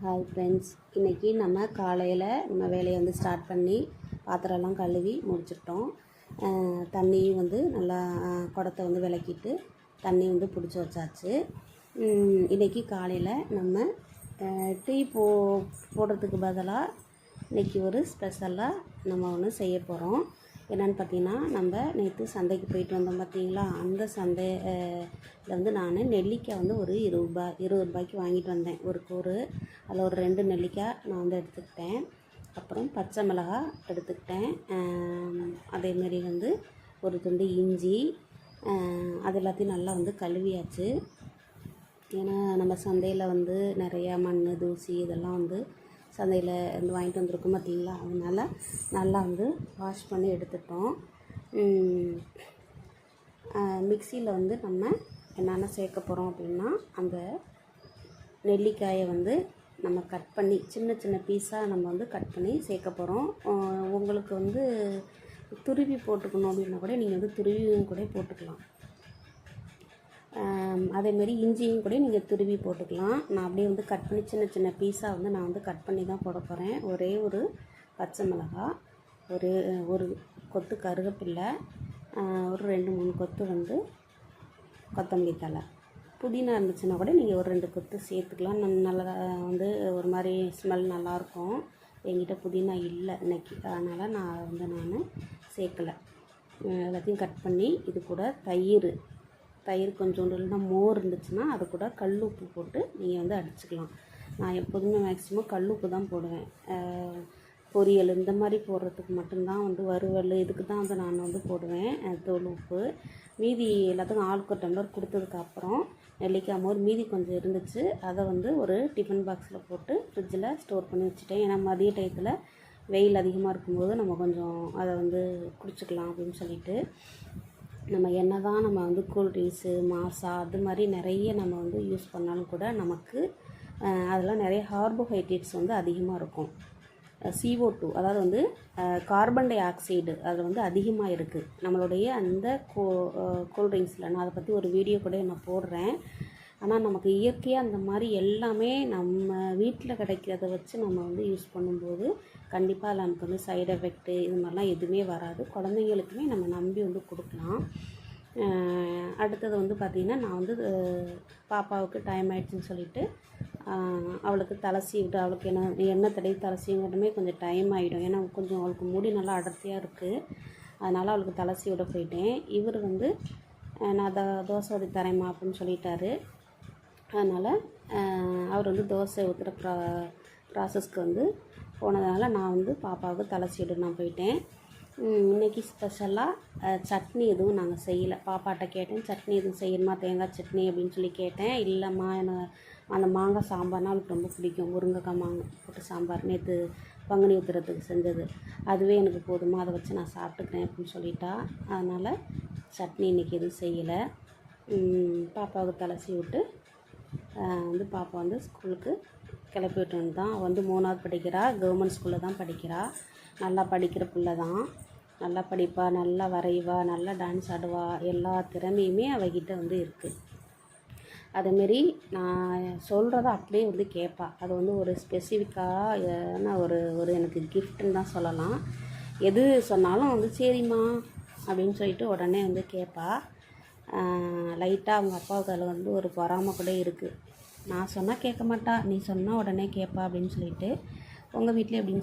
Hi friends, இன்றைக்கி நம்ம காலையில் நம்ம வேலையை வந்து ஸ்டார்ட் பண்ணி பாத்திரம்லாம் கழுவி முடிச்சிட்டோம். தண்ணியும் வந்து நல்லா குடத்தை வந்து விளக்கிட்டு தண்ணி வந்து பிடிச்சி வச்சாச்சு. இன்றைக்கி காலையில் நம்ம டீ போடுறதுக்கு பதிலாக இன்றைக்கி ஒரு ஸ்பெஷலாக நம்ம ஒன்று செய்ய போகிறோம். என்னென்னு பார்த்தீங்கன்னா, நம்ம நேற்று சந்தைக்கு போயிட்டு வந்தோம் பார்த்தீங்களா, அந்த சந்தையில் வந்து நான் நெல்லிக்காய் வந்து ஒரு 20 ரூபாய்க்கு வாங்கிட்டு வந்தேன். ஒரு கூறு அதில் ஒரு 2 நெல்லிக்காய் நான் வந்து எடுத்துக்கிட்டேன். அப்புறம் பச்சை மிளகாய் எடுத்துக்கிட்டேன். அதேமாரி வந்து ஒரு துண்டு இஞ்சி, அது எல்லாத்தையும் நல்லா வந்து கழுவியாச்சு. ஏன்னா நம்ம சந்தையில் வந்து நிறையா மண் தூசி இதெல்லாம் வந்து சந்தையில் வந்து வாங்கிட்டு வந்திருக்கோம் பார்த்தீங்களா, அதனால் நல்லா வந்து வாஷ் பண்ணி எடுத்துட்டோம். மிக்சியில் வந்து நம்ம என்னென்ன சேர்க்க போகிறோம் அப்படின்னா, அந்த நெல்லிக்காயை வந்து நம்ம கட் பண்ணி சின்ன சின்ன பீஸாக நம்ம வந்து கட் பண்ணி சேர்க்க போகிறோம். உங்களுக்கு வந்து துருவி போட்டுக்கணும் அப்படின்னா கூட நீங்கள் வந்து துருவியும் கூட போட்டுக்கலாம். அதேமாரி இஞ்சியும் கூட நீங்கள் துருவி போட்டுக்கலாம். நான் அப்படியே வந்து கட் பண்ணி சின்ன சின்ன பீஸாக வந்து நான் வந்து கட் பண்ணி தான் போட போகிறேன். ஒரே ஒரு பச்சை மிளகாய், ஒரு கொத்து கருவேப்பிலை, ஒரு 2-3 கொத்து வந்து கொத்தமல்லி தழை, புதினா இருந்துச்சுன்னா கூட நீங்கள் ஒரு 2 கொத்து சேர்த்துக்கலாம். நல்லா வந்து ஒரு மாதிரி ஸ்மெல் நல்லாயிருக்கும். என்கிட்ட புதினா இல்லை இன்றைக்கி, அதனால் நான் சேர்க்கலை. எல்லாத்தையும் கட் பண்ணி இது கூட தயிர் கொஞ்சோண்டு, இல்லைன்னா மோர் இருந்துச்சுன்னா அது கூட கல் உப்பு போட்டு நீங்கள் வந்து அடிச்சுக்கலாம். நான் எப்போதுமே மேக்ஸிமம் கல் உப்பு தான் போடுவேன். பொரியல் இந்த மாதிரி போடுறதுக்கு மட்டும்தான் வந்து வறுவல் இதுக்கு தான் வந்து நான் வந்து போடுவேன் தூள் உப்பு. மீதி எல்லாத்துக்கும் ஆளுக்கு ஒரு டம்ளர் கொடுத்ததுக்கப்புறம் நெல்லிக்காய் மோர் மீதி கொஞ்சம் இருந்துச்சு. அதை வந்து ஒரு டிஃபன் பாக்ஸில் போட்டு ஃப்ரிட்ஜில் ஸ்டோர் பண்ணி வச்சுட்டேன். ஏன்னா மதிய டயத்தில் வெயில் அதிகமாக இருக்கும்போது நம்ம கொஞ்சம் அதை வந்து குடிச்சிக்கலாம் அப்படின்னு சொல்லிட்டு. நம்ம தான் நம்ம வந்து கூல்ட்ரிங்க்ஸு, மாசா அது மாதிரி நிறைய நம்ம வந்து யூஸ் பண்ணாலும் கூட நமக்கு அதெல்லாம் நிறைய கார்போஹைட்ரேட்ஸ் வந்து அதிகமாக இருக்கும். CO2 அதாவது வந்து கார்பன் டை ஆக்சைடு அதில் வந்து அதிகமாக இருக்குது நம்மளுடைய அந்த கூல்ட்ரிங்க்ஸில். நான் அதை பற்றி ஒரு வீடியோ கூட நான் போடுறேன். ஆனால் நமக்கு இயற்கையாக அந்த மாதிரி எல்லாமே நம்ம வீட்டில் கிடைக்கிறத வச்சு நம்ம வந்து யூஸ் பண்ணும்போது கண்டிப்பாக அதில் நமக்கு வந்து சைடு எஃபெக்ட்டு இது மாதிரிலாம் எதுவுமே வராது. குழந்தைங்களுக்குமே நம்ம நம்பி வந்து கொடுக்கலாம். அடுத்தது வந்து பார்த்திங்கன்னா, நான் வந்து பாப்பாவுக்கு டைம் ஆகிடுச்சின்னு சொல்லிவிட்டு அவளுக்கு தலை சீவிட்டு, அவளுக்கு எண்ணெய் தடவி தலை சீவிடமே கொஞ்சம் டைம் ஆகிடும். ஏன்னா கொஞ்சம் அவளுக்கு முடி நல்லா அடர்த்தியாக இருக்குது. அதனால் அவளுக்கு தலை சீவிட போயிட்டேன். இவர் வந்து நான் தோசை ஊற்றி தரேம்மா அப்படின்னு சொல்லிட்டாரு. அதனால் அவர் வந்து தோசை ஊற்றுற ப்ராசஸ்க்கு வந்து போனதுனால நான் வந்து பாப்பாவுக்கு தலை சீவிட நான் போயிட்டேன். இன்றைக்கி ஸ்பெஷலாக சட்னி எதுவும் நாங்கள் செய்யலை. பாப்பாட்ட கேட்டேன், சட்னி எதுவும் செய்யணுமா, தேங்காய் சட்னி அப்படின்னு சொல்லி கேட்டேன். இல்லைம்மா, எனக்கு அந்த மாங்காய் சாம்பார்னால் அவளுக்கு ரொம்ப பிடிக்கும். முருங்கைக்காய் மாங்காய் போட்டு சாம்பார் நேற்று பங்குனி உத்திரத்துக்கு செஞ்சது, அதுவே எனக்கு போதுமா, அதை வச்சு நான் சாப்பிட்டுக்கிறேன் அப்படின்னு சொல்லிட்டா. அதனால் சட்னி இன்றைக்கி எதுவும் செய்யலை. பாப்பாவுக்கு தலை சீவிட்டு வந்து பாப்பா வந்து ஸ்கூலுக்கு கிளப்பி விட்டுன்னு தான். வந்து 3வது படிக்கிறா. கவர்மெண்ட் ஸ்கூலில் தான் படிக்கிறா. நல்லா படிக்கிற பிள்ளை தான். நல்லா படிப்பா, நல்லா வரைவா, நல்லா டான்ஸ் ஆடுவா. எல்லா திறமையுமே அவகிட்ட வந்து இருக்குது. அதேமாரி நான் சொல்கிறத அப்படியே வந்து கேட்பா. அது வந்து ஒரு ஸ்பெசிஃபிக்கான ஒரு எனக்கு கிஃப்ட்டுன்னு தான் சொல்லலாம். எது சொன்னாலும் வந்து சரிம்மா அப்படின்னு சொல்லிட்டு உடனே வந்து கேட்பா. லைட்டாக அவங்க அப்பாவுக்கு அதில் வந்து ஒரு பொறாமை கூட இருக்குது. நான் சொன்னால் கேட்க மாட்டா, நீ சொன்னால் உடனே கேட்பா அப்படின்னு சொல்லிட்டு. உங்கள் வீட்டில் எப்படின்னு